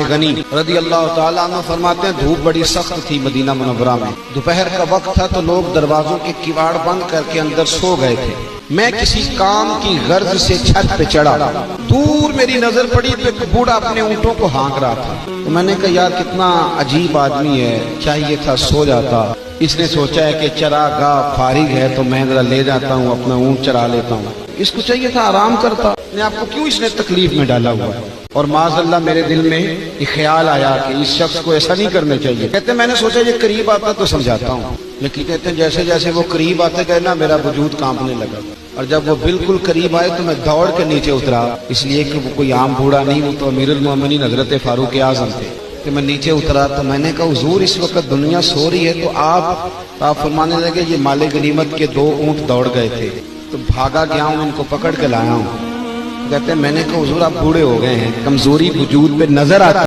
غنی رضی اللہ تعالیٰ عنہ فرماتے ہیں دھوپ بڑی سخت تھی مدینہ منورہ میں، دوپہر کا وقت تھا تو لوگ دروازوں کے کواڑ بند کر کے اندر سو گئے تھے۔ میں کسی کام کی غرض سے چھت پہ چڑھا، دور میری نظر پڑی تو ایک بوڑھا اپنے اونٹوں کو ہانک رہا تھا، تو میں نے کہا یار کتنا عجیب آدمی ہے، چاہیے تھا سو جاتا۔ اس نے سوچا ہے کہ چراگاہ فارغ ہے تو میں ذرا لے جاتا ہوں، اپنا اونٹ چرا لیتا ہوں، اس کو چاہیے تھا آرام کرتا، آپ کو کیوں اس نے تکلیف میں ڈالا ہوا ہے؟ اور معاذ اللہ میرے دل میں ایک خیال آیا کہ اس شخص کو ایسا نہیں کرنا چاہیے۔ کہتے ہیں میں نے سوچا یہ قریب آتا تو سمجھاتا ہوں، لیکن کہتے ہیں جیسے جیسے وہ قریب آتے گئے نا میرا وجود کانپنے لگا، اور جب وہ بالکل قریب آئے تو میں دوڑ کے نیچے اترا، اس لیے کہ وہ کوئی عام بوڑھا نہیں، وہ تو امیر المومنین حضرت فاروق اعظم تھے۔ کہ میں نیچے اترا تو میں نے کہا حضور اس وقت دنیا سو رہی ہے تو آپ فرمانے لگے یہ مال غنیمت کے 2 اونٹ دوڑ گئے تھے تو بھاگا گیا ہوں، ان کو پکڑ کے لایا ہوں۔ کہتے ہیں میں نے کہا حضور آپ بوڑھے ہو گئے ہیں، کمزوری وجود پہ نظر آتی